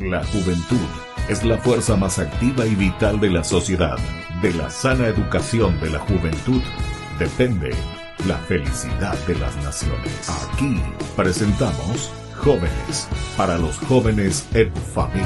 La juventud es la fuerza más activa y vital de la sociedad. De la sana educación de la juventud depende la felicidad de las naciones. Aquí presentamos Jóvenes para los jóvenes en familia.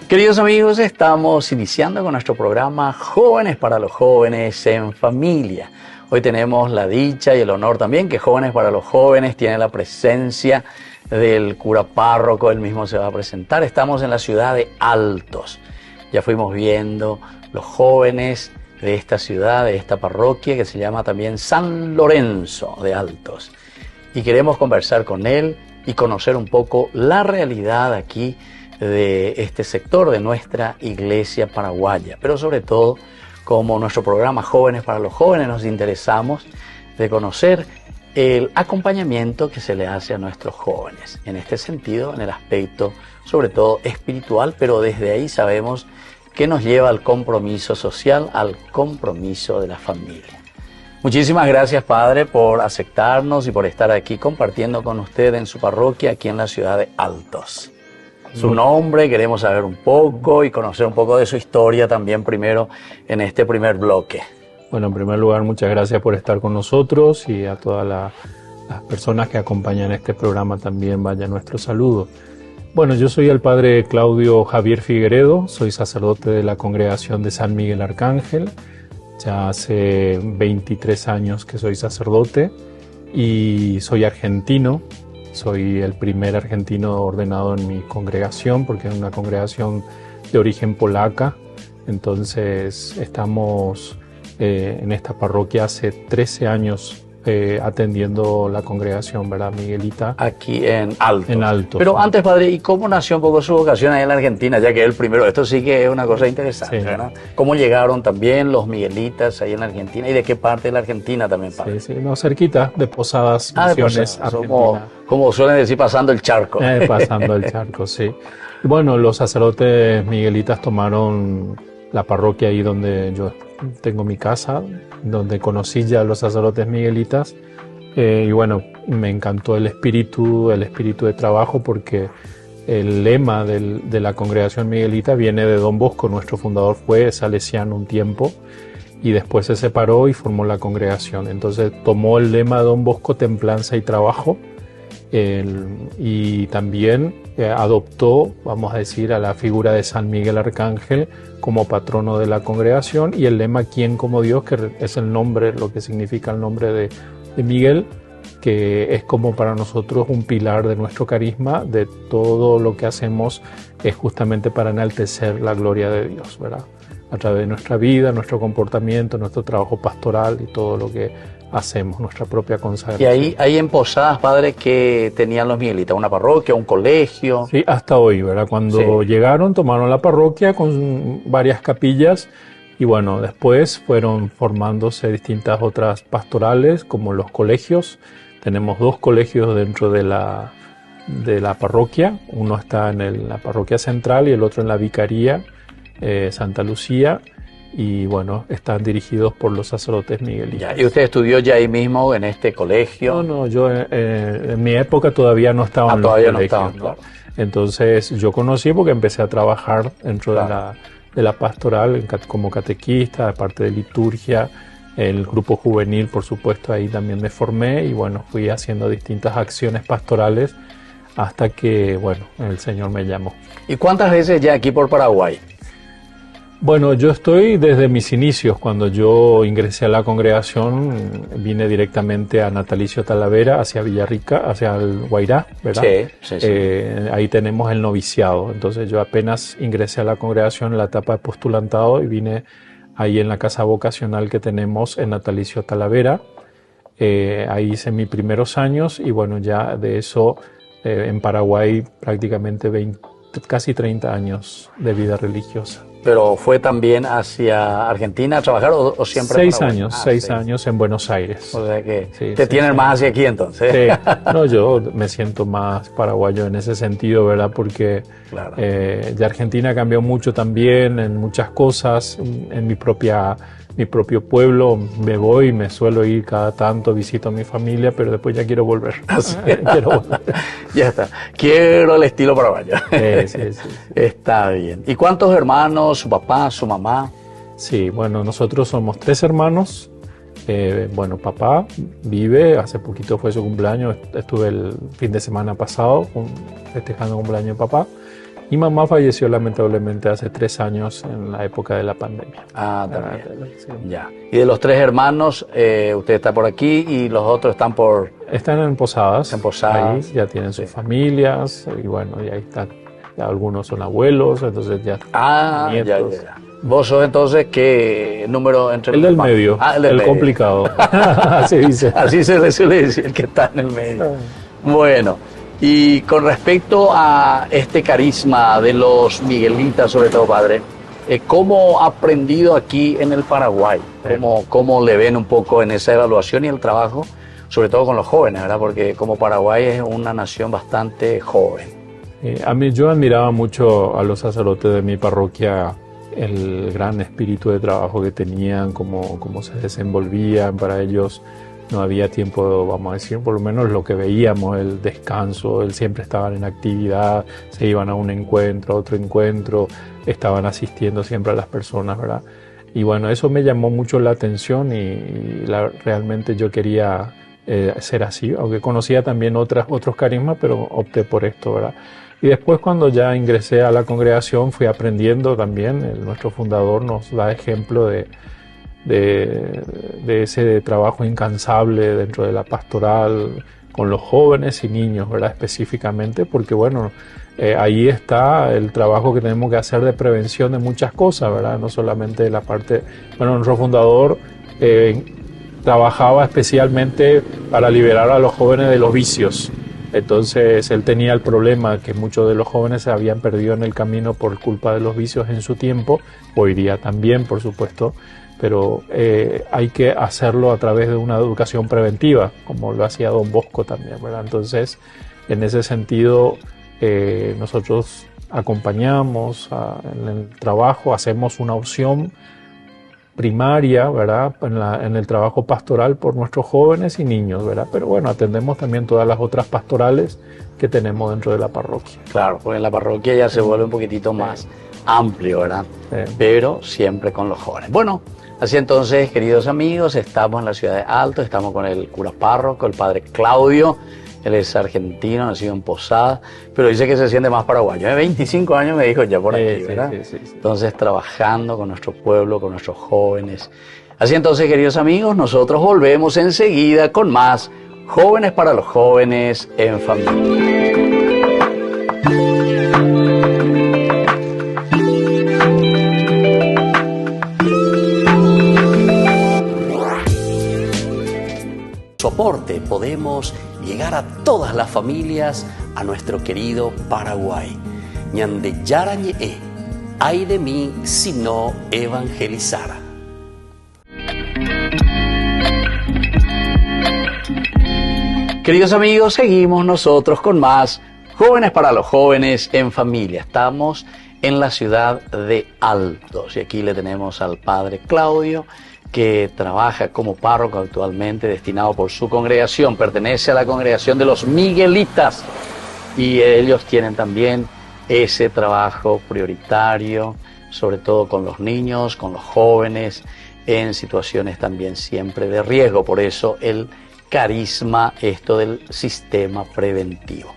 Queridos amigos, estamos iniciando con nuestro programa Jóvenes para los jóvenes en familia. Hoy tenemos la dicha y el honor también que Jóvenes para los jóvenes tiene la presencia del cura párroco, él mismo se va a presentar. Estamos en la ciudad de Altos. Ya fuimos viendo los jóvenes de esta ciudad, de esta parroquia que se llama también San Lorenzo de Altos. Y queremos conversar con él y conocer un poco la realidad aquí de este sector de nuestra iglesia paraguaya, pero sobre todo, como nuestro programa Jóvenes para los Jóvenes, nos interesamos de conocer el acompañamiento que se le hace a nuestros jóvenes, en este sentido, en el aspecto sobre todo espiritual, pero desde ahí sabemos que nos lleva al compromiso social, al compromiso de la familia. Muchísimas gracias, Padre, por aceptarnos y por estar aquí compartiendo con usted en su parroquia, aquí en la ciudad de Altos. Su nombre, queremos saber un poco y conocer un poco de su historia también primero en este primer bloque. Bueno, en primer lugar, muchas gracias por estar con nosotros y a todas las personas que acompañan este programa también vaya nuestro saludo. Bueno, yo soy el padre Claudio Javier Figueredo, soy sacerdote de la congregación de San Miguel Arcángel. Ya hace 23 años que soy sacerdote y soy argentino. Soy el primer argentino ordenado en mi congregación porque es una congregación de origen polaca. Entonces estamos en esta parroquia hace 13 años atendiendo la congregación, ¿verdad, Miguelita? Aquí en Altos. En Altos. Pero antes, Padre, ¿y cómo nació un poco su vocación ahí en la Argentina? Ya que es el primero, esto sí que es una cosa interesante, sí, ¿verdad? ¿Cómo llegaron también los miguelitas ahí en la Argentina? ¿Y de qué parte de la Argentina también, Padre? Sí, no, cerquita, de Posadas, Misiones, Argentina. Como suelen decir, pasando el charco. Pasando el charco, sí. Y bueno, los sacerdotes miguelitas tomaron la parroquia ahí donde yo tengo mi casa, donde conocí ya a los sacerdotes miguelitas. Y bueno, me encantó el espíritu de trabajo, porque el lema de la congregación miguelita viene de Don Bosco. Nuestro fundador fue salesiano un tiempo y después se separó y formó la congregación. Entonces tomó el lema de Don Bosco, templanza y trabajo, y también adoptó, vamos a decir, a la figura de San Miguel Arcángel como patrono de la congregación, y el lema "Quién como Dios", que es el nombre, lo que significa el nombre de Miguel, que es como para nosotros un pilar de nuestro carisma. De todo lo que hacemos es justamente para enaltecer la gloria de Dios, ¿verdad? A través de nuestra vida, nuestro comportamiento, nuestro trabajo pastoral y todo lo que hacemos, nuestra propia consagración. Y ahí en Posadas, Padre, que tenían los miguelitas, una parroquia, un colegio. Sí, hasta hoy, ¿verdad? Cuando llegaron, tomaron la parroquia con varias capillas y bueno, después fueron formándose distintas otras pastorales, como los colegios. Tenemos 2 colegios dentro de la parroquia. Uno está en la parroquia central y el otro en la vicaría Santa Lucía. Y bueno, están dirigidos por los sacerdotes miguelitas. ¿Y usted estudió ya ahí mismo en este colegio? No, yo en mi época todavía no estaba en los todavía colegios. No estaban, claro. Entonces yo conocí porque empecé a trabajar dentro de la pastoral como catequista, aparte de liturgia, el grupo juvenil, por supuesto, ahí también me formé y bueno, fui haciendo distintas acciones pastorales hasta que, bueno, el Señor me llamó. ¿Y cuántas veces ya aquí por Paraguay? Bueno, yo estoy desde mis inicios. Cuando yo ingresé a la congregación, vine directamente a Natalicio Talavera, hacia Villarrica, hacia el Guairá, ¿verdad? Sí. Ahí tenemos el noviciado. Entonces yo apenas ingresé a la congregación en la etapa de postulantado y vine ahí en la casa vocacional que tenemos en Natalicio Talavera. Ahí hice mis primeros años y bueno, ya de eso en Paraguay prácticamente casi 30 años de vida religiosa. ¿Pero fue también hacia Argentina a trabajar o siempre? 6 años, 6 años en Buenos Aires. O sea que sí, te tienen más hacia aquí entonces. Sí. No, yo me siento más paraguayo en ese sentido, ¿verdad? Porque claro. Ya Argentina cambió mucho también en muchas cosas. En mi propio pueblo me voy, me suelo ir cada tanto, visito a mi familia, pero después ya quiero volver. Quiero volver. Ya está. Quiero el estilo paraguayo. Sí. Está bien. ¿Y cuántos hermanos? ¿Su papá, su mamá? Sí, bueno, nosotros somos 3 hermanos. Bueno, papá vive, hace poquito fue su cumpleaños, estuve el fin de semana pasado festejando el cumpleaños de papá. Y mamá falleció lamentablemente hace 3 años en la época de la pandemia. Ah, también. Sí. Ya. Y de los 3 hermanos, usted está por aquí y los otros están por... Están en Posadas. En Posadas. Ahí ya tienen sus familias y bueno, y ahí están. Ya algunos son abuelos, entonces ya... nietos. Ya. ¿Vos sos entonces qué número entre el del medio, el del medio. Complicado. Así dice. Así se le suele decir, el que está en el medio. Bueno. Y con respecto a este carisma de los miguelitas, sobre todo, padre, ¿cómo ha aprendido aquí en el Paraguay? ¿Cómo le ven un poco en esa evaluación y el trabajo, sobre todo con los jóvenes, ¿verdad? Porque como Paraguay es una nación bastante joven. Yo admiraba mucho a los sacerdotes de mi parroquia, el gran espíritu de trabajo que tenían, cómo se desenvolvían. Para ellos no había tiempo, vamos a decir, por lo menos lo que veíamos, el descanso, siempre estaban en actividad, se iban a un encuentro, a otro encuentro, estaban asistiendo siempre a las personas, ¿verdad? Y bueno, eso me llamó mucho la atención y realmente yo quería ser así, aunque conocía también otros carismas, pero opté por esto, ¿verdad? Y después cuando ya ingresé a la congregación fui aprendiendo también, nuestro fundador nos da ejemplo de ese trabajo incansable dentro de la pastoral con los jóvenes y niños, ¿verdad? Específicamente, porque bueno, ahí está el trabajo que tenemos que hacer de prevención de muchas cosas, ¿verdad? No solamente de la parte, bueno, nuestro fundador trabajaba especialmente para liberar a los jóvenes de los vicios. Entonces él tenía el problema que muchos de los jóvenes se habían perdido en el camino por culpa de los vicios en su tiempo, hoy día también, por supuesto, pero hay que hacerlo a través de una educación preventiva, como lo hacía Don Bosco también, ¿verdad? Entonces, en ese sentido, nosotros acompañamos en el trabajo, hacemos una opción primaria, ¿verdad? En el trabajo pastoral por nuestros jóvenes y niños, ¿verdad? Pero bueno, atendemos también todas las otras pastorales que tenemos dentro de la parroquia. Claro, porque en la parroquia ya se vuelve un poquitito más amplio, ¿verdad? Sí. Pero siempre con los jóvenes. Bueno, así entonces, queridos amigos, estamos en la ciudad de Alto, estamos con el cura párroco, el padre Claudio. Él es argentino, nacido en Posadas, pero dice que se siente más paraguayo. 25 años me dijo ya por aquí, ¿verdad? Sí. Entonces, trabajando con nuestro pueblo, con nuestros jóvenes. Así entonces, queridos amigos, nosotros volvemos enseguida con más Jóvenes para los Jóvenes en Familia. Soporte, podemos llegar a todas las familias a nuestro querido Paraguay. Ñande yarañe, ay de mí si no evangelizara. Queridos amigos, seguimos nosotros con más Jóvenes para los Jóvenes en Familia. Estamos en la ciudad de Altos y aquí le tenemos al padre Claudio, que trabaja como párroco actualmente, destinado por su congregación, pertenece a la congregación de los Miguelitas y ellos tienen también ese trabajo prioritario, sobre todo con los niños, con los jóvenes, en situaciones también siempre de riesgo, por eso el carisma, esto del sistema preventivo.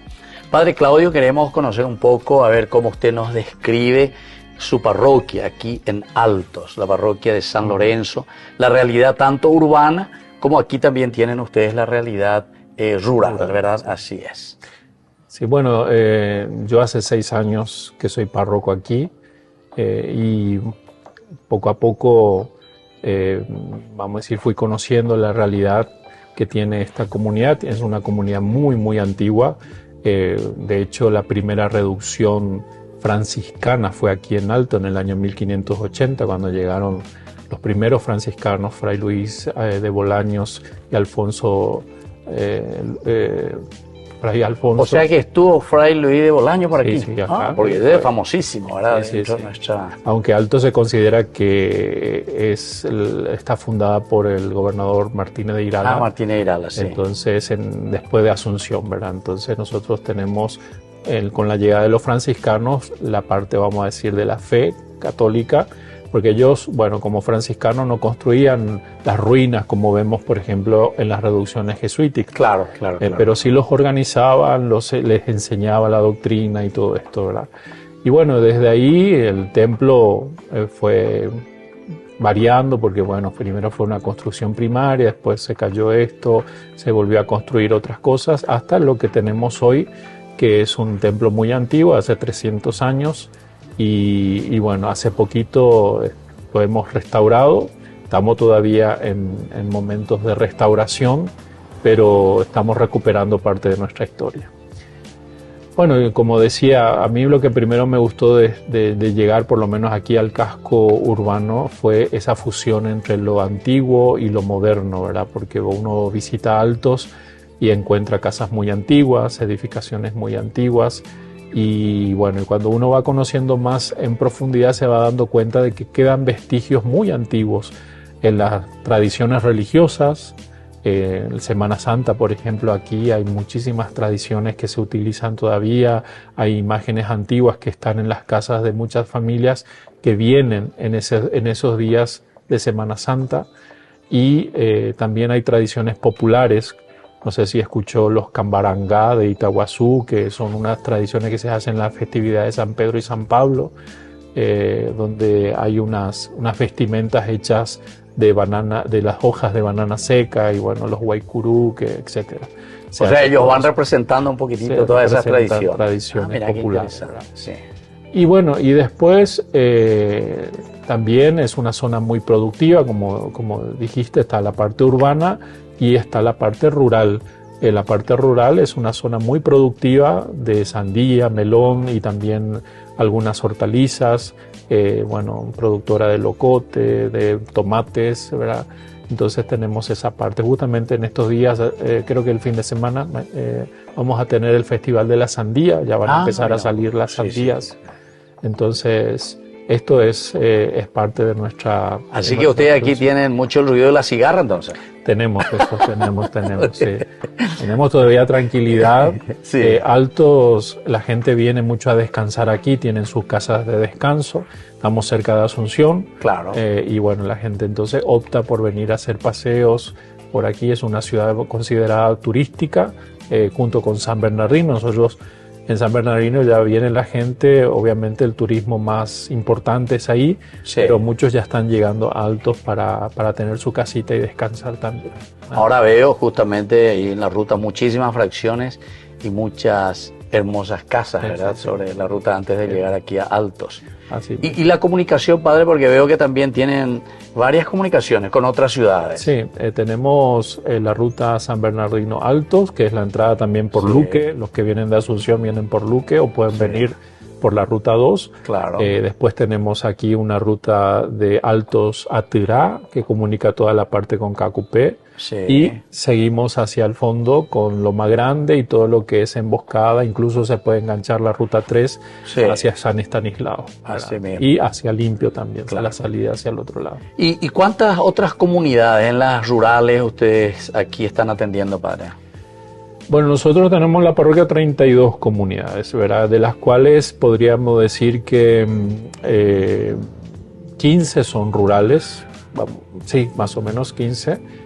Padre Claudio, queremos conocer un poco, a ver cómo usted nos describe su parroquia aquí en Altos, la parroquia de San Lorenzo, la realidad tanto urbana como aquí también tienen ustedes la realidad rural, ¿verdad? Así es. Sí, bueno, yo hace 6 años que soy párroco aquí y poco a poco, vamos a decir, fui conociendo la realidad que tiene esta comunidad. Es una comunidad muy, muy antigua. De hecho, la primera reducción franciscana fue aquí en Alto en el año 1580, cuando llegaron los primeros franciscanos, Fray Luis de Bolaños y Alfonso. Fray Alfonso. O sea que estuvo Fray Luis de Bolaños por aquí. Sí, acá, porque es famosísimo, ¿verdad? Sí. Nuestra... Aunque Alto se considera que está fundada por el gobernador Martínez de Irala. Martínez de Irala, sí. Entonces, después de Asunción, ¿verdad? Entonces nosotros tenemos, con la llegada de los franciscanos, la parte, vamos a decir, de la fe católica, porque ellos, bueno, como franciscanos no construían las ruinas como vemos, por ejemplo, en las reducciones jesuíticas. Claro. Pero sí los organizaban, les enseñaba la doctrina y todo esto, ¿verdad? Y bueno, desde ahí el templo fue variando, porque bueno, primero fue una construcción primaria, después se cayó esto, se volvió a construir otras cosas, hasta lo que tenemos hoy, que es un templo muy antiguo, hace 300 años, y bueno, hace poquito lo hemos restaurado, estamos todavía en momentos de restauración, pero estamos recuperando parte de nuestra historia. Bueno, como decía, a mí lo que primero me gustó de llegar por lo menos aquí al casco urbano fue esa fusión entre lo antiguo y lo moderno, ¿verdad? Porque uno visita Altos y encuentra casas muy antiguas, edificaciones muy antiguas, y bueno, cuando uno va conociendo más en profundidad se va dando cuenta de que quedan vestigios muy antiguos en las tradiciones religiosas. En Semana Santa, por ejemplo, aquí hay muchísimas tradiciones que se utilizan todavía, hay imágenes antiguas que están en las casas de muchas familias que vienen en esos días de Semana Santa, y también hay tradiciones populares. No sé si escuchó los cambarangá de Itaguazú, que son unas tradiciones que se hacen en la festividad de San Pedro y San Pablo, donde hay unas vestimentas hechas de las hojas de banana seca, y bueno, los guaycurú, etcétera. O sea, ellos van representando un poquitito todas esas tradiciones populares. Sí. Y bueno, y después también es una zona muy productiva, como dijiste, está la parte urbana y está la parte rural. La parte rural es una zona muy productiva de sandía, melón y también algunas hortalizas, bueno, productora de locote, de tomates, ¿verdad? Entonces tenemos esa parte. Justamente en estos días, creo que el fin de semana, vamos a tener el Festival de la Sandía, ya van a empezar a salir las sandías. Sí. Entonces, esto es parte de nuestra... Así que ustedes aquí tienen mucho el ruido de la cigarra, entonces. Tenemos eso, tenemos, sí. Tenemos todavía tranquilidad. Sí. Altos, la gente viene mucho a descansar aquí, tienen sus casas de descanso. Estamos cerca de Asunción. Claro. Y bueno, la gente entonces opta por venir a hacer paseos por aquí. Es una ciudad considerada turística, junto con San Bernardino. Nosotros en San Bernardino ya viene la gente, obviamente el turismo más importante es ahí, sí, pero muchos ya están llegando a Altos para tener su casita y descansar también. Ahora veo justamente ahí en la ruta muchísimas fracciones y muchas hermosas casas, ¿verdad? Sí. Sobre la ruta antes de llegar aquí a Altos. Así y la comunicación, padre, porque veo que también tienen varias comunicaciones con otras ciudades. Sí, tenemos la ruta San Bernardino Altos, que es la entrada también por Luque. Los que vienen de Asunción vienen por Luque o pueden venir por la ruta 2. Claro. Después tenemos aquí una ruta de Altos a Tirá, que comunica toda la parte con Cacupé. Sí. Y seguimos hacia el fondo con Loma Grande y todo lo que es Emboscada. Incluso se puede enganchar la ruta 3 hacia San Estanislao. Y hacia Limpio también, la salida hacia el otro lado. ¿Y cuántas otras comunidades en las rurales ustedes aquí están atendiendo, padre? Bueno, nosotros tenemos la parroquia 32 comunidades, ¿verdad? De las cuales podríamos decir que 15 son rurales, sí, más o menos 15.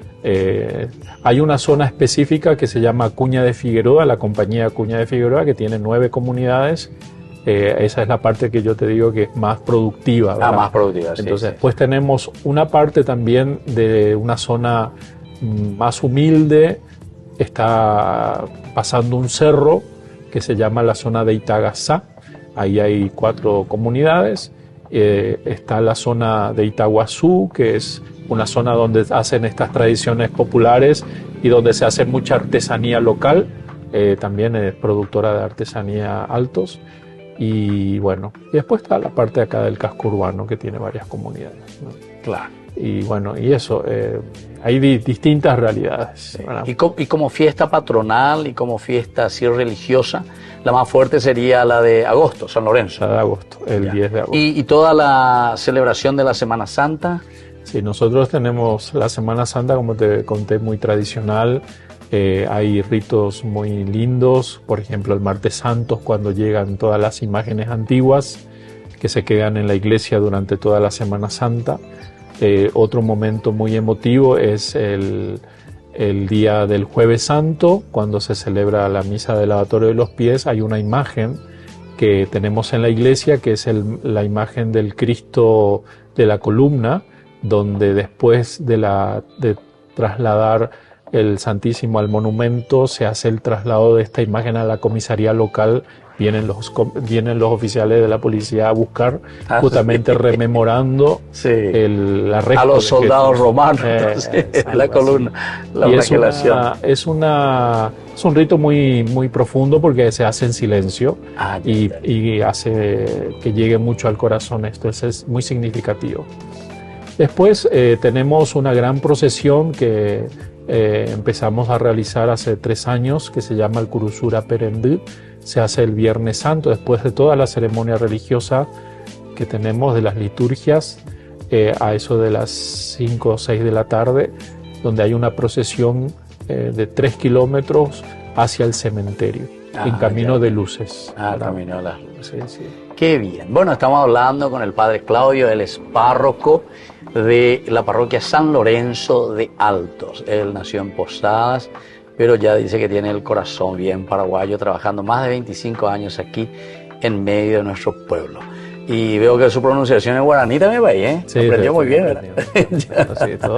Hay una zona específica que se llama Cuña de Figueroa, la compañía Cuña de Figueroa, que tiene 9 comunidades. Esa es la parte que yo te digo que es más productiva, ¿verdad? Más productiva, sí. Entonces, después tenemos una parte también de una zona más humilde. Está pasando un cerro que se llama la zona de Itagazá. Ahí hay 4 comunidades. Está la zona de Itaguazú, que es una zona donde hacen estas tradiciones populares y donde se hace mucha artesanía local. También es productora de artesanía Altos. Y bueno, y después está la parte de acá del casco urbano que tiene varias comunidades, ¿no? Claro. Y bueno, y eso, hay distintas realidades. Sí. Y como fiesta patronal y como fiesta así religiosa, la más fuerte sería la de agosto, San Lorenzo. La de agosto, el Ya. 10 de agosto. ¿Y toda la celebración de la Semana Santa? Sí, nosotros tenemos la Semana Santa, como te conté, muy tradicional. Hay ritos muy lindos, por ejemplo el Martes Santos, cuando llegan todas las imágenes antiguas que se quedan en la iglesia durante toda la Semana Santa. Otro momento muy emotivo es el día del Jueves Santo, cuando se celebra la misa del lavatorio de los pies. Hay una imagen que tenemos en la iglesia, que es la imagen del Cristo de la columna, donde después de trasladar el Santísimo al monumento, se hace el traslado de esta imagen a la comisaría local. Vienen los oficiales de la policía a buscar, justamente sí, rememorando sí, la resto a los soldados romanos, la columna, la flagelación. Es un rito muy, muy profundo porque se hace en silencio y hace que llegue mucho al corazón. Esto es muy significativo. Después tenemos una gran procesión que empezamos a realizar hace 3 años, que se llama el Kurusura Perendú. Se hace el Viernes Santo, después de toda la ceremonia religiosa que tenemos de las liturgias, a eso de las 5 o 6 de la tarde, donde hay una procesión de 3 kilómetros hacia el cementerio, en camino de luces. Camino de las luces. Sí, sí. Qué bien. Bueno, estamos hablando con el padre Claudio, él es párroco de la parroquia San Lorenzo de Altos. Él nació en Posadas, pero ya dice que tiene el corazón bien paraguayo, trabajando más de 25 años aquí en medio de nuestro pueblo. Y veo que su pronunciación en guaraní también va ahí, ¿eh? Sí, aprendió muy bien, ¿verdad?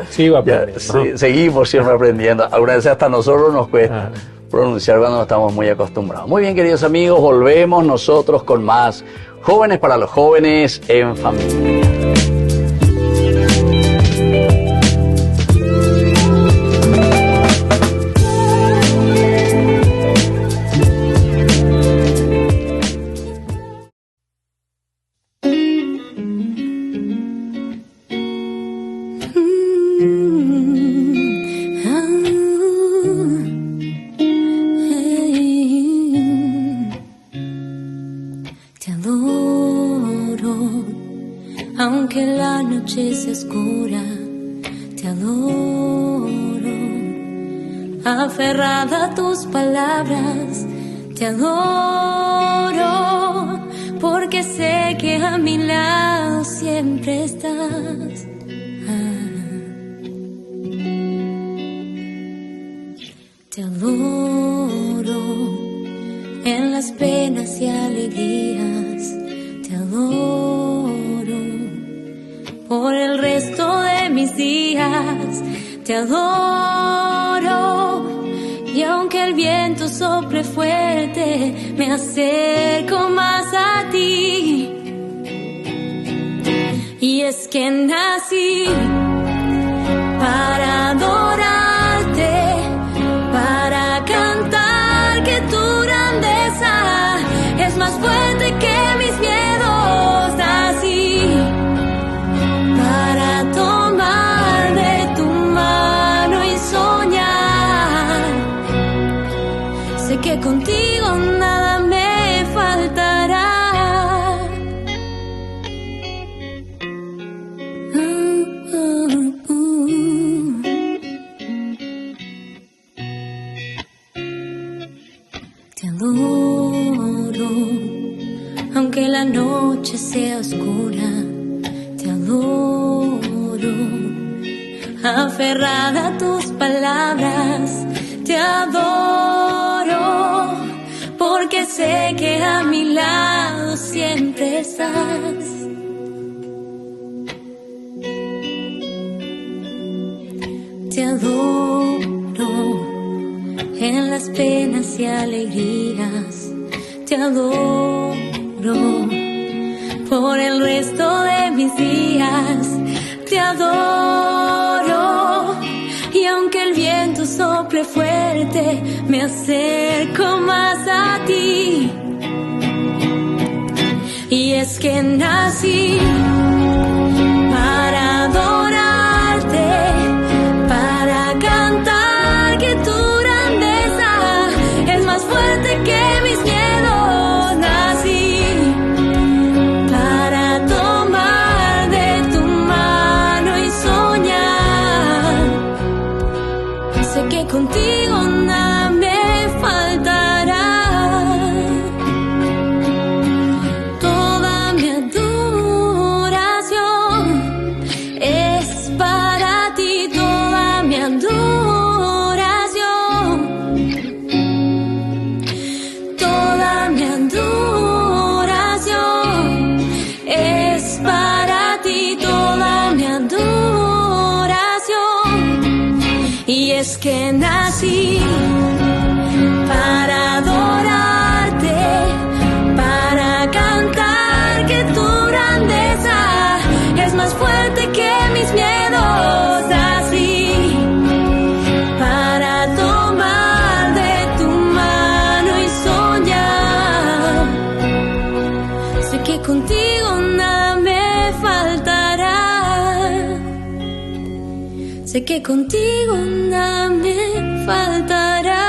Sigo aprendiendo. Sí, seguimos siempre aprendiendo. Algunas veces hasta a nosotros nos cuesta pronunciar cuando no estamos muy acostumbrados. Muy bien, queridos amigos, volvemos nosotros con más Jóvenes para los Jóvenes en Familia. Aunque la noche se oscura, te adoro. Aferrada a tus palabras, te adoro. Porque sé que a mi lado siempre estás. Te adoro en las penas y alegrías, te adoro. Por el resto de mis días te adoro. Y aunque el viento sople fuerte, me acerco más a ti. Y es que nací para adorarte, para cantar que tu grandeza es más fuerte que mis miedos. Nací para tomar de tu mano y soñar. Sé que contigo nada me faltará. Te adoro, aunque la noche sea oscura. Te adoro, aferrada a tus palabras, te adoro, porque sé que a mi lado siempre estás. Te adoro en las penas y alegrías, te adoro. Por el resto de mis días te adoro. Y aunque el viento sople fuerte, me acerco más a ti. es que nací para adorarte, para cantar que tu grandeza es más fuerte que mis miedos. Nací para tomar de tu mano y soñar. Sé que contigo nada me faltará. Toda mi adoración es para ti, toda mi adoración. Toda mi adoración es para ti, toda mi adoración. Y es que nací para adorarte, para cantar que tu grandeza es más fuerte que mis miedos. Nací para tomar de tu mano y soñar. Sé que contigo nada me faltará. Sé que contigo nada me faltará.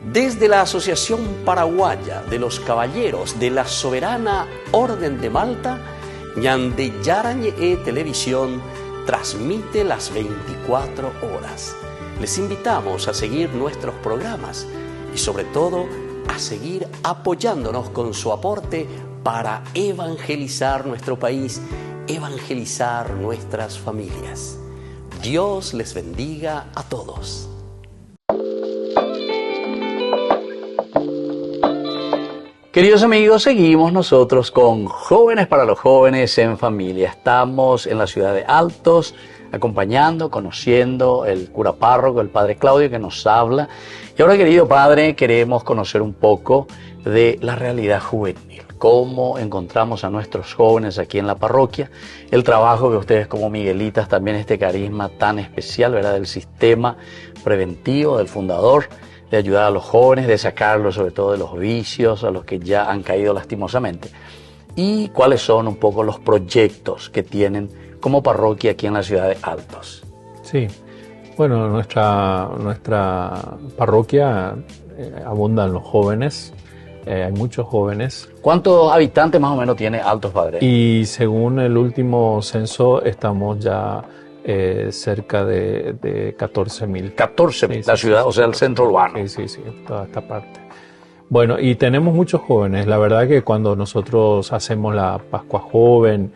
Desde la Asociación Paraguaya de los Caballeros de la Soberana Orden de Malta, Ñande Yarañe Televisión transmite las 24 horas. Les invitamos a seguir nuestros programas y sobre todo a seguir apoyándonos con su aporte para evangelizar nuestro país, evangelizar nuestras familias. Dios les bendiga a todos. Queridos amigos, seguimos nosotros con Jóvenes para los Jóvenes en Familia. Estamos en la ciudad de Altos, acompañando, conociendo el cura párroco, el padre Claudio, que nos habla. Y ahora, querido padre, queremos conocer un poco de la realidad juvenil. Cómo encontramos a nuestros jóvenes aquí en la parroquia. El trabajo que ustedes como miguelitas, también este carisma tan especial, ¿verdad?, del sistema preventivo del fundador, de ayudar a los jóvenes, de sacarlos sobre todo de los vicios a los que ya han caído lastimosamente. Y cuáles son un poco los proyectos que tienen como parroquia aquí en la ciudad de Altos. Sí, bueno, nuestra parroquia abundan los jóvenes, hay muchos jóvenes. ¿Cuántos habitantes más o menos tiene Altos, padre? Y según el último censo estamos ya cerca de 14.000. 14.000, la ciudad, o sea, el centro urbano. Sí, toda esta parte. Bueno, y tenemos muchos jóvenes. La verdad que cuando nosotros hacemos la Pascua Joven,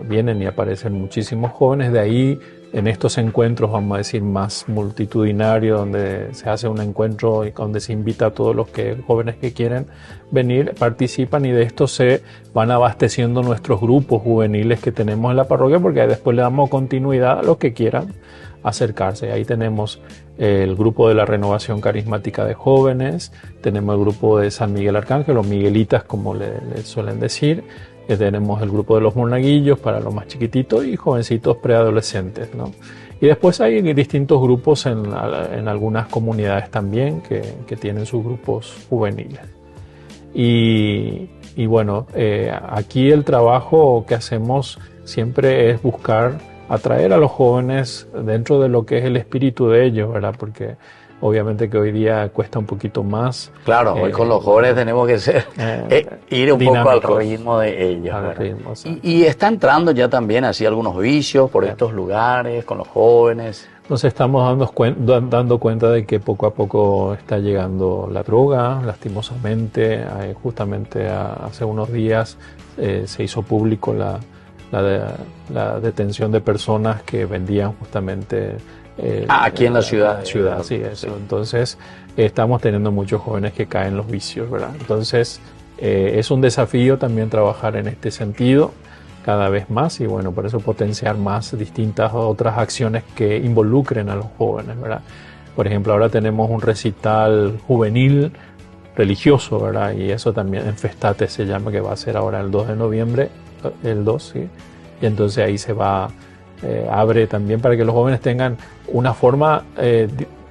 vienen y aparecen muchísimos jóvenes. De ahí, en estos encuentros, vamos a decir, más multitudinarios, donde se hace un encuentro y donde se invita a todos los jóvenes que quieren venir, participan, y de esto se van abasteciendo nuestros grupos juveniles que tenemos en la parroquia, porque después le damos continuidad a los que quieran acercarse. Ahí tenemos el grupo de la Renovación Carismática de Jóvenes, tenemos el grupo de San Miguel Arcángel, los miguelitas como le suelen decir, tenemos el grupo de los monaguillos para los más chiquititos y jovencitos preadolescentes, ¿no? Y después hay distintos grupos en algunas comunidades también que tienen sus grupos juveniles. Y bueno, aquí el trabajo que hacemos siempre es buscar atraer a los jóvenes dentro de lo que es el espíritu de ellos, ¿verdad? Porque obviamente que hoy día cuesta un poquito más. Claro, hoy con los jóvenes tenemos que ir un poco al ritmo de ellos. Ritmo, y está entrando ya también así algunos vicios por estos lugares con los jóvenes. Nos estamos dando cuenta de que poco a poco está llegando la droga, lastimosamente. Justamente hace unos días se hizo público la detención de personas que vendían justamente aquí en la ciudad. Sí, eso. Entonces estamos teniendo muchos jóvenes que caen en los vicios, ¿verdad? Entonces Es un desafío también trabajar en este sentido cada vez más y bueno, por eso potenciar más distintas otras acciones que involucren a los jóvenes, ¿verdad? Por ejemplo, ahora tenemos un recital juvenil religioso, ¿verdad? Y eso también en Festate se llama, que va a ser ahora el 2 de noviembre, el 2, ¿sí? Y entonces ahí se va, abre también para que los jóvenes tengan una forma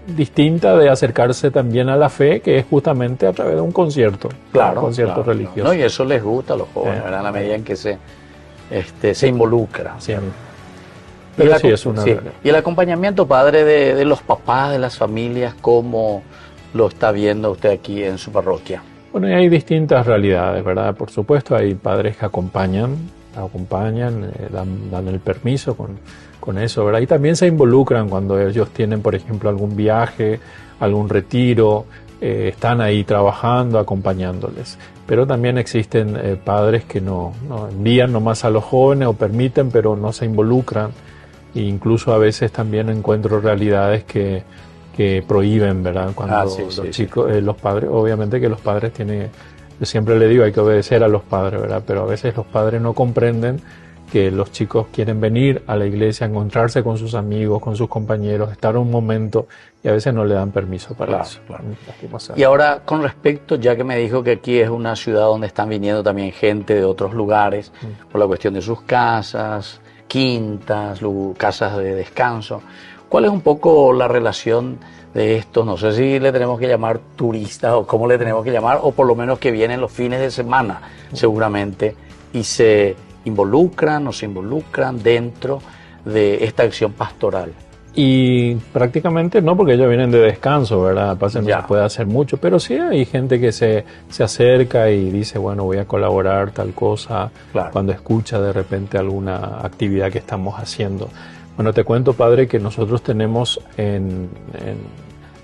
distinta de acercarse también a la fe, que es justamente a través de un concierto, Claro, un concierto claro, religioso. No, y eso les gusta a los jóvenes, ¿verdad? En la medida en que se involucra. Sí, pero sí es una... Sí. Y el acompañamiento, padre, de los papás, de las familias, ¿cómo lo está viendo usted aquí en su parroquia? Bueno, y hay distintas realidades, ¿verdad? Por supuesto, hay padres que acompañan, dan el permiso con eso, ¿verdad? Y también se involucran cuando ellos tienen, por ejemplo, algún viaje, algún retiro, están ahí trabajando, acompañándoles. Pero también existen padres que no envían nomás a los jóvenes o permiten, pero no se involucran. E incluso a veces también encuentro realidades que prohíben, ¿verdad? Cuando los chicos, los padres, obviamente que los padres tienen, yo siempre le digo, hay que obedecer a los padres, ¿verdad? Pero a veces los padres no comprenden que los chicos quieren venir a la iglesia, encontrarse con sus amigos, con sus compañeros, estar un momento, y a veces no le dan permiso para eso. Claro. Y ahora, con respecto, ya que me dijo que aquí es una ciudad donde están viniendo también gente de otros lugares, por la cuestión de sus casas, quintas, casas de descanso, ¿cuál es un poco la relación de esto? No sé si le tenemos que llamar turistas o cómo le tenemos que llamar, o por lo menos que vienen los fines de semana, seguramente, y se involucran o se involucran dentro de esta acción pastoral. Y prácticamente no, porque ellos vienen de descanso, ¿verdad? No se puede hacer mucho, pero sí hay gente que se acerca y dice, bueno, voy a colaborar tal cosa, cuando escucha de repente alguna actividad que estamos haciendo. Bueno, te cuento, padre, que nosotros tenemos en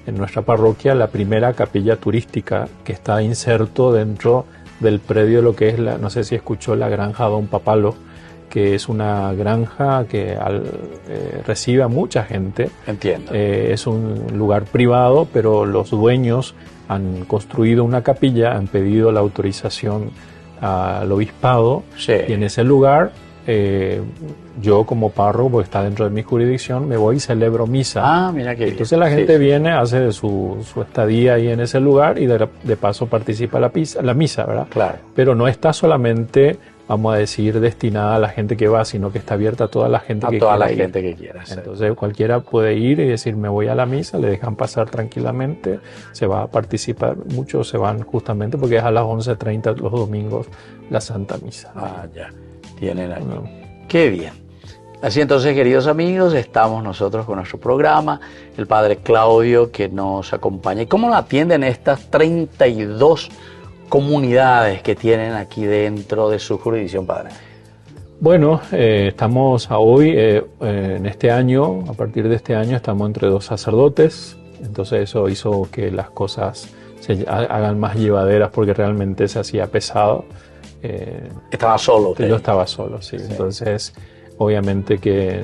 nuestra parroquia la primera capilla turística que está inserto dentro del predio de lo que es no sé si escuchó, la granja Don Papalo, que es una granja que recibe a mucha gente. Entiendo. Es un lugar privado, pero los dueños han construido una capilla, han pedido la autorización al obispado, y en ese lugar yo como párroco, porque está dentro de mi jurisdicción, me voy y celebro misa. Ah, mira qué bien. Entonces la gente viene, hace su estadía ahí en ese lugar y de paso participa la misa, ¿verdad? Claro. Pero no está solamente, vamos a decir, destinada a la gente que va, sino que está abierta a toda la gente que quiera. A toda la gente que quiera. Entonces cualquiera puede ir y decir, me voy a la misa, le dejan pasar tranquilamente, se va a participar, muchos se van justamente porque es a las 11:30 los domingos la Santa Misa. Ah, ya. Tienen ahí. Qué bien. Así entonces, queridos amigos, estamos nosotros con nuestro programa, el padre Claudio que nos acompaña. ¿Y cómo atienden estas 32 comunidades que tienen aquí dentro de su jurisdicción, padre? Bueno, estamos hoy, en este año, a partir de este año, estamos entre 2 sacerdotes, entonces eso hizo que las cosas se hagan más llevaderas porque realmente se hacía pesado. ¿Estaba solo usted? Yo estaba solo, sí. Entonces, obviamente que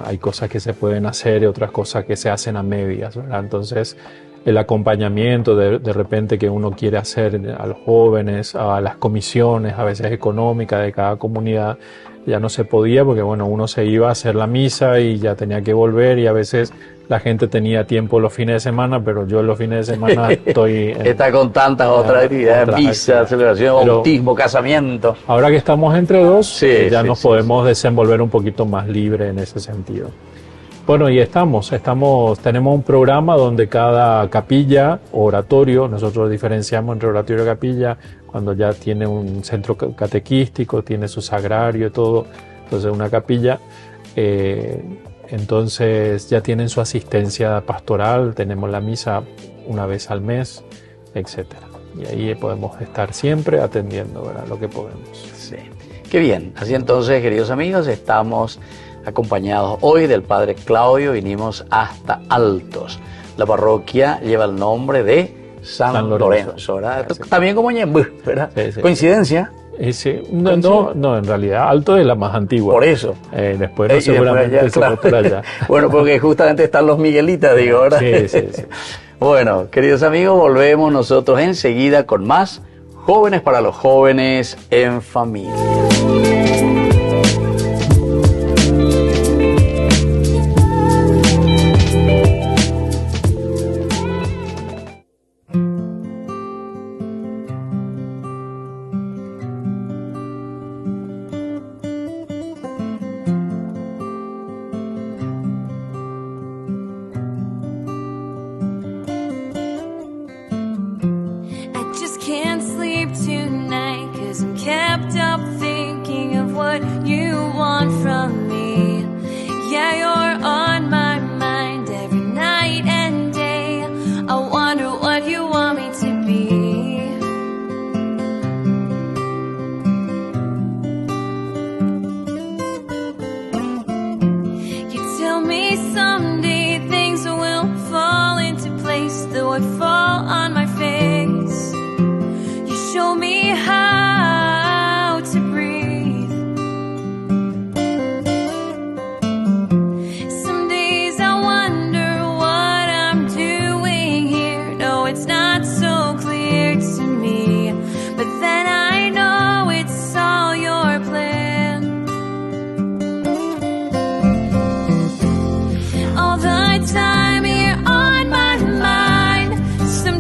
hay cosas que se pueden hacer y otras cosas que se hacen a medias, ¿verdad? Entonces, el acompañamiento de repente que uno quiere hacer a los jóvenes, a las comisiones, a veces económicas de cada comunidad, ya no se podía porque, bueno, uno se iba a hacer la misa y ya tenía que volver y a veces la gente tenía tiempo los fines de semana, pero yo los fines de semana estoy... Está con tantas otras actividades, misa, celebración, bautismo, casamiento. Ahora que estamos entre dos, nos podemos sí. desenvolver un poquito más libre en ese sentido. Bueno, y tenemos un programa donde cada capilla o oratorio, nosotros diferenciamos entre oratorio y capilla, cuando ya tiene un centro catequístico, tiene su sagrario y todo, entonces una capilla, entonces ya tienen su asistencia pastoral, tenemos la misa una vez al mes, etcétera. Y ahí podemos estar siempre atendiendo, ¿verdad?, lo que podemos. Sí, qué bien. Así entonces, queridos amigos, estamos acompañados hoy del padre Claudio, vinimos hasta Altos. La parroquia lleva el nombre de San Lorenzo, ¿verdad? También como Ñembú, ¿verdad? Sí. ¿Coincidencia? Sí. No, en realidad Alto es la más antigua. Por eso. Después seguramente allá, se fue por allá. Bueno, porque justamente están los Miguelitas, digo, ¿verdad? Sí. Bueno, queridos amigos, volvemos nosotros enseguida con más Jóvenes para los Jóvenes en Familia.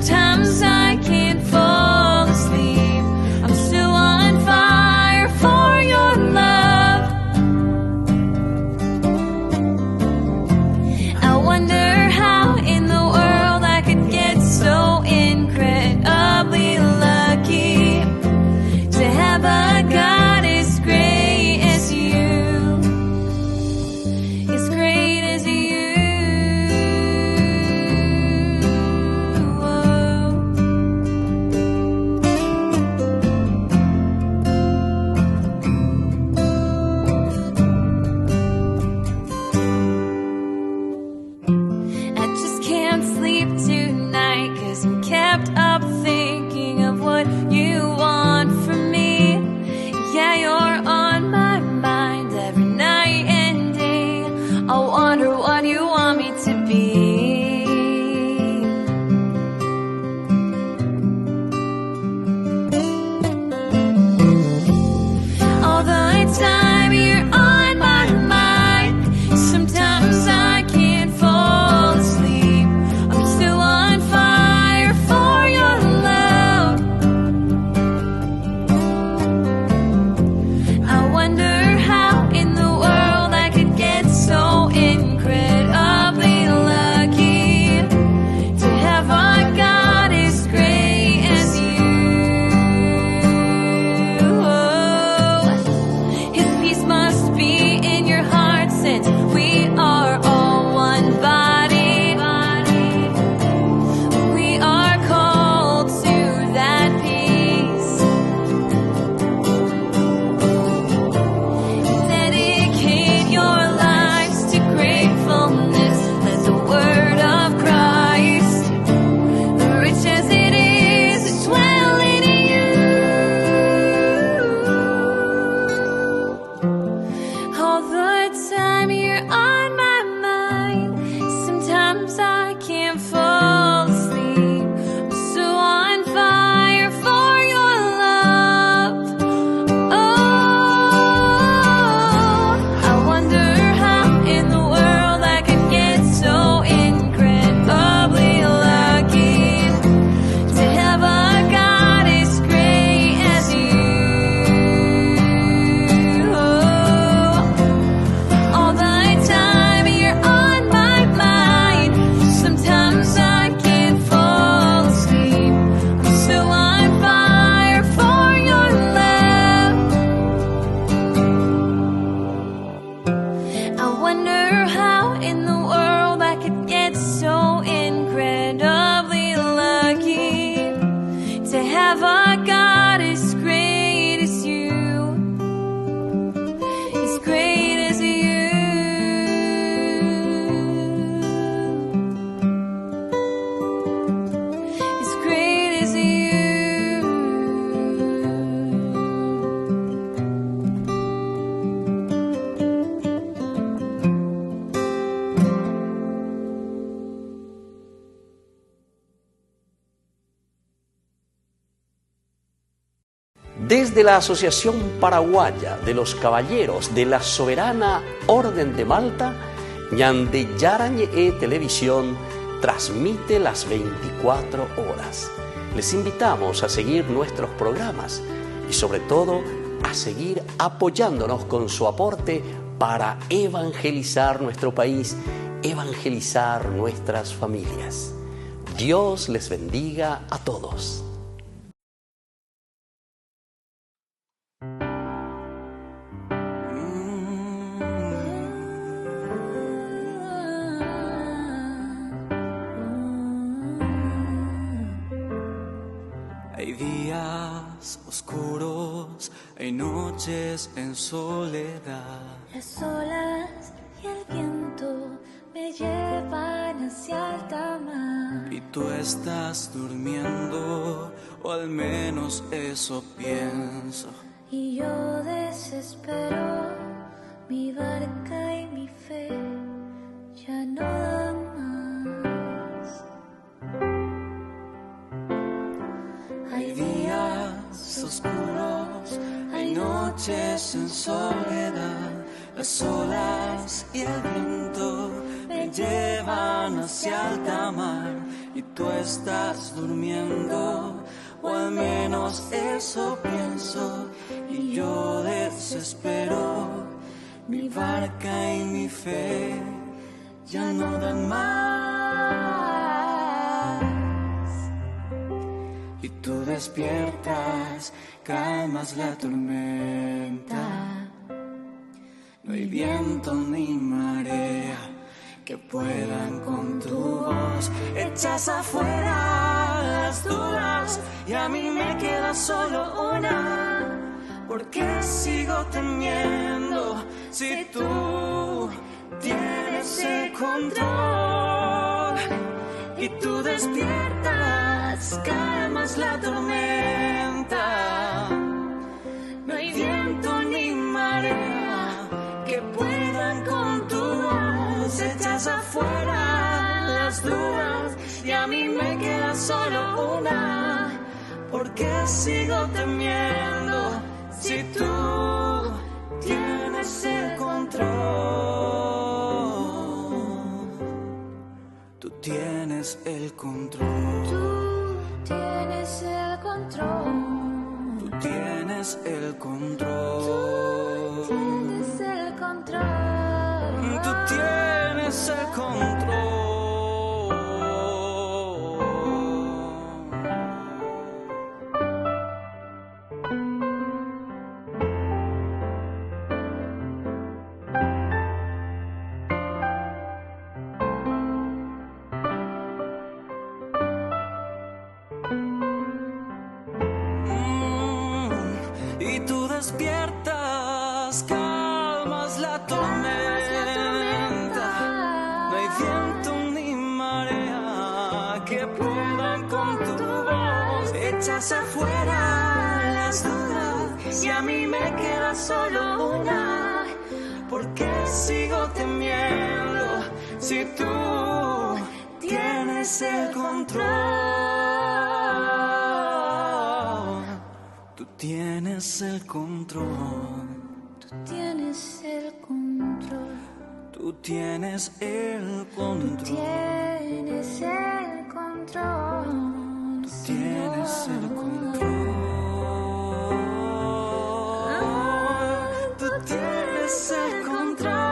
Sometimes I can't fall asleep. I'm Desde la Asociación Paraguaya de los Caballeros de la Soberana Orden de Malta, Ñande Yarañe Televisión transmite las 24 horas. Les invitamos a seguir nuestros programas y sobre todo a seguir apoyándonos con su aporte para evangelizar nuestro país, evangelizar nuestras familias. Dios les bendiga a todos. Hay días oscuros, hay noches en soledad. Las olas y el viento me llevan hacia alta mar. Y tú estás durmiendo, o al menos eso pienso. Y yo desespero, mi barca y mi fe ya no dan más. Hay días oscuros, hay noches en soledad. Las olas y el viento me llevan hacia alta mar. Y tú estás durmiendo, o al menos eso pienso. Y yo desespero, mi barca y mi fe ya no dan más. Y tú despiertas, calmas la tormenta. No hay viento ni marea que puedan con tu voz. Echas afuera las dudas y a mí me queda solo una. ¿Por qué sigo temiendo si tú tienes el control? Y tú despiertas, calmas la tormenta. No hay viento ni marea que puedan con tu voz. Echas afuera las dudas y a mí me queda solo una. ¿Por qué sigo temiendo si tú tienes el control? Tú tienes el control. Tú tienes el control. Tú tienes el control. Tú tienes el control. Tú tienes el control. Y tú despiertas, calmas la tormenta. No hay viento ni marea que puedan con tu voz. Echas afuera las dudas y a mí me queda solo una. ¿Por qué sigo temiendo si tú tienes el control? Tú tienes el control. Tú tienes el control. Tú tienes el control. Tú tienes el control. Tú tienes el control. Tú tienes el control.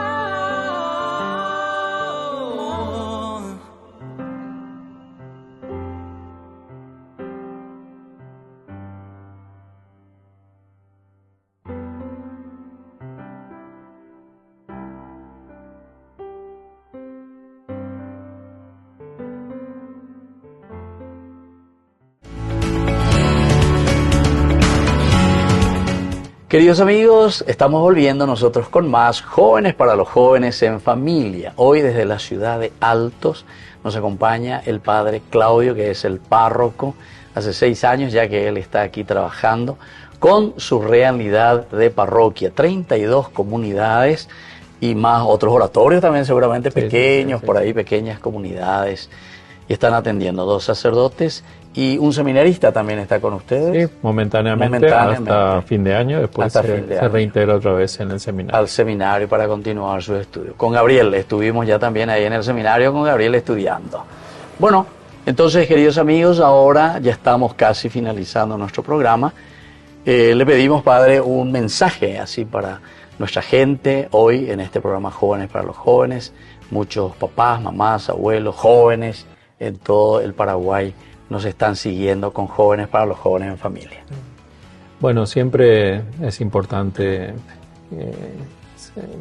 Queridos amigos, estamos volviendo nosotros con más Jóvenes para los Jóvenes en Familia. Hoy desde la ciudad de Altos nos acompaña el padre Claudio, que es el párroco. Hace 6 años ya que él está aquí trabajando con su realidad de parroquia. 32 comunidades y más otros oratorios también seguramente pequeños, por ahí pequeñas comunidades. y están atendiendo 2 sacerdotes y un seminarista también está con ustedes. Sí, momentáneamente hasta fin de año, después se reintegra otra vez en el seminario. Al seminario para continuar sus estudios. Con Gabriel, estuvimos ya también ahí en el seminario con Gabriel estudiando. Bueno, entonces, queridos amigos, ahora ya estamos casi finalizando nuestro programa. Le pedimos, Padre, un mensaje así para nuestra gente hoy en este programa Jóvenes para los Jóvenes. Muchos papás, mamás, abuelos, jóvenes en todo el Paraguay nos están siguiendo con Jóvenes para los Jóvenes en Familia. Bueno, siempre es importante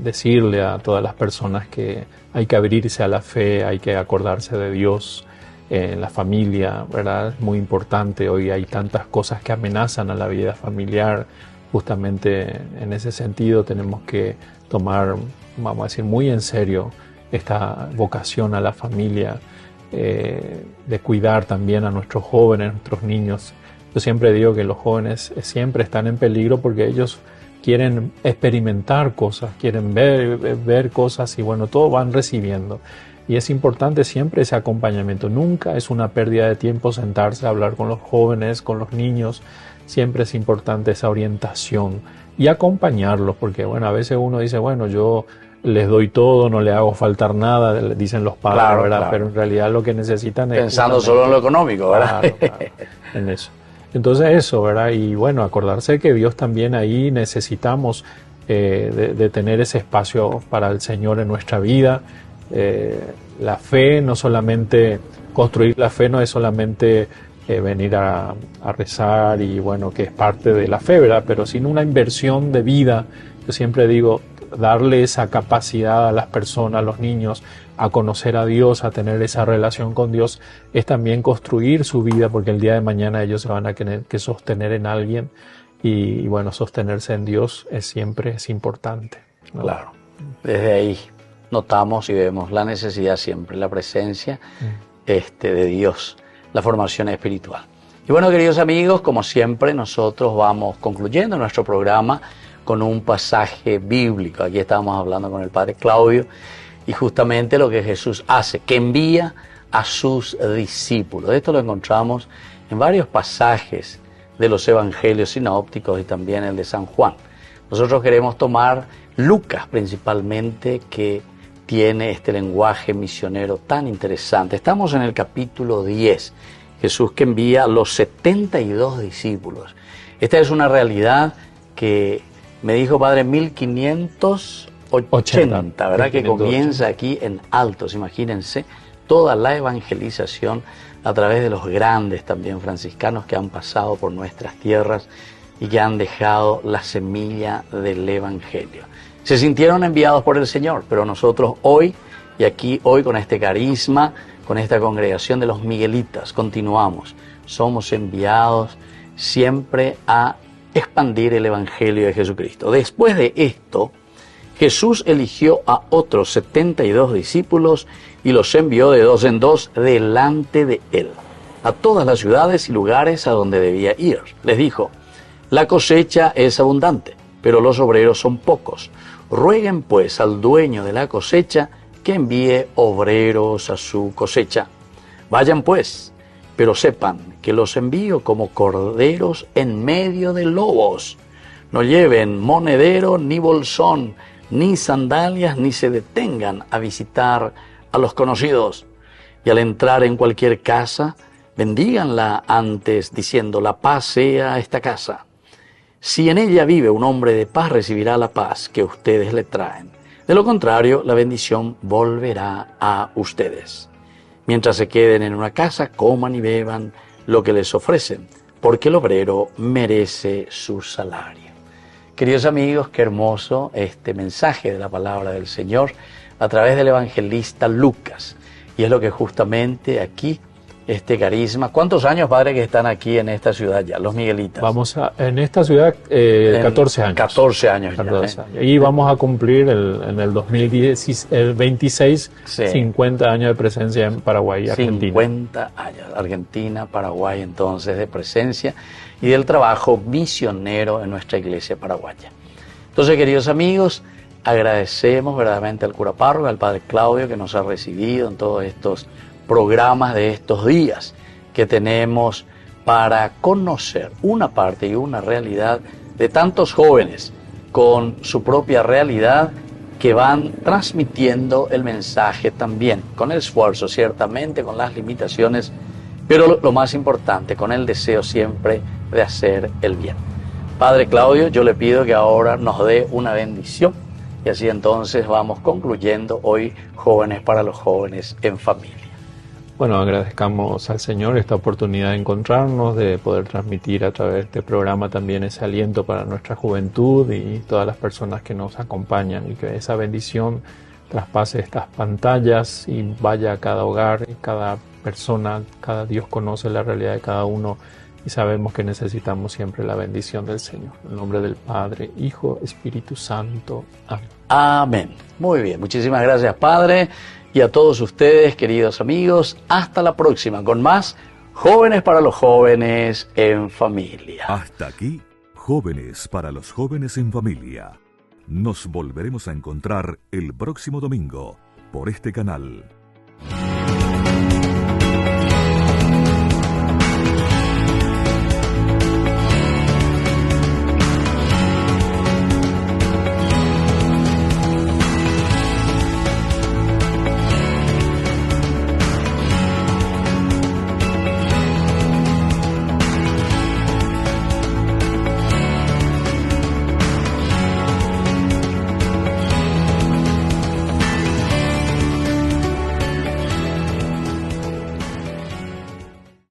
decirle a todas las personas que hay que abrirse a la fe, hay que acordarse de Dios en la familia, ¿verdad? Es muy importante. Hoy hay tantas cosas que amenazan a la vida familiar. Justamente en ese sentido tenemos que tomar, vamos a decir, muy en serio esta vocación a la familia, de cuidar también a nuestros jóvenes, a nuestros niños. Yo siempre digo que los jóvenes siempre están en peligro porque ellos quieren experimentar cosas, quieren ver cosas y bueno, todo van recibiendo. Y es importante siempre ese acompañamiento. Nunca es una pérdida de tiempo sentarse a hablar con los jóvenes, con los niños. Siempre es importante esa orientación y acompañarlos, porque bueno, a veces uno dice, bueno, yo les doy todo, no le hago faltar nada, dicen los padres, claro, ¿verdad? Claro. Pero en realidad lo que necesitan es... Pensando solo en lo económico, ¿verdad? Claro, en eso. Entonces eso, ¿verdad? Y bueno, acordarse que Dios también ahí necesitamos de tener ese espacio para el Señor en nuestra vida. La fe, no solamente construir la fe, no es solamente venir a rezar y bueno, que es parte de la fe, ¿verdad? Pero sino una inversión de vida. Yo siempre digo, darle esa capacidad a las personas, a los niños, a conocer a Dios, a tener esa relación con Dios, es también construir su vida, porque el día de mañana ellos se van a tener que sostener en alguien y bueno, sostenerse en Dios siempre es importante, ¿no? Claro, desde ahí notamos y vemos la necesidad siempre, la presencia de Dios, la formación espiritual. Y bueno, queridos amigos, como siempre, nosotros vamos concluyendo nuestro programa con un pasaje bíblico. Aquí estamos hablando con el Padre Claudio y justamente lo que Jesús hace, que envía a sus discípulos. Esto lo encontramos en varios pasajes de los evangelios sinópticos y también el de San Juan. Nosotros queremos tomar Lucas principalmente, que tiene este lenguaje misionero tan interesante. Estamos en el capítulo 10, Jesús que envía a los 72 discípulos. Esta es una realidad que me dijo, Padre, 1580, ¿verdad? 1580. Que comienza aquí en Altos. Imagínense toda la evangelización a través de los grandes también franciscanos que han pasado por nuestras tierras y que han dejado la semilla del evangelio. Se sintieron enviados por el Señor, pero nosotros hoy, y aquí hoy con este carisma, con esta congregación de los Miguelitas, continuamos. Somos enviados siempre a expandir el Evangelio de Jesucristo. Después de esto, Jesús eligió a otros 72 discípulos y los envió de 2 en 2 delante de él, a todas las ciudades y lugares a donde debía ir. Les dijo, la cosecha es abundante, pero los obreros son pocos. Rueguen pues al dueño de la cosecha que envíe obreros a su cosecha. Vayan pues, pero sepan que los envío como corderos en medio de lobos. No lleven monedero ni bolsón, ni sandalias, ni se detengan a visitar a los conocidos. Y al entrar en cualquier casa, bendíganla antes, diciendo, la paz sea esta casa. Si en ella vive un hombre de paz, recibirá la paz que ustedes le traen. De lo contrario, la bendición volverá a ustedes. Mientras se queden en una casa, coman y beban lo que les ofrecen, porque el obrero merece su salario. Queridos amigos, qué hermoso este mensaje de la palabra del Señor a través del evangelista Lucas. Y es lo que justamente aquí, este carisma. ¿Cuántos años, Padre, que están aquí en esta ciudad ya, los Miguelitas? En esta ciudad 14 años. 14 años ya. 14 años. Y vamos a cumplir en el 2010, el 26, sí. 50 años de presencia en Paraguay y Argentina. 50 años, Argentina, Paraguay, entonces, de presencia y del trabajo misionero en nuestra iglesia paraguaya. Entonces, queridos amigos, agradecemos verdaderamente al cura párroco, al Padre Claudio, que nos ha recibido en todos estos programas de estos días que tenemos para conocer una parte y una realidad de tantos jóvenes con su propia realidad que van transmitiendo el mensaje también, con el esfuerzo ciertamente, con las limitaciones, pero lo más importante, con el deseo siempre de hacer el bien. Padre Claudio, yo le pido que ahora nos dé una bendición y así entonces vamos concluyendo hoy Jóvenes para los Jóvenes en Familia. Bueno, agradezcamos al Señor esta oportunidad de encontrarnos, de poder transmitir a través de este programa también ese aliento para nuestra juventud y todas las personas que nos acompañan, y que esa bendición traspase estas pantallas y vaya a cada hogar, y cada persona. Cada Dios conoce la realidad de cada uno y sabemos que necesitamos siempre la bendición del Señor. En el nombre del Padre, Hijo, Espíritu Santo. Amén. Amén. Muy bien, muchísimas gracias, Padre. Y a todos ustedes, queridos amigos, hasta la próxima con más Jóvenes para los Jóvenes en Familia. Hasta aquí, Jóvenes para los Jóvenes en Familia. Nos volveremos a encontrar el próximo domingo por este canal.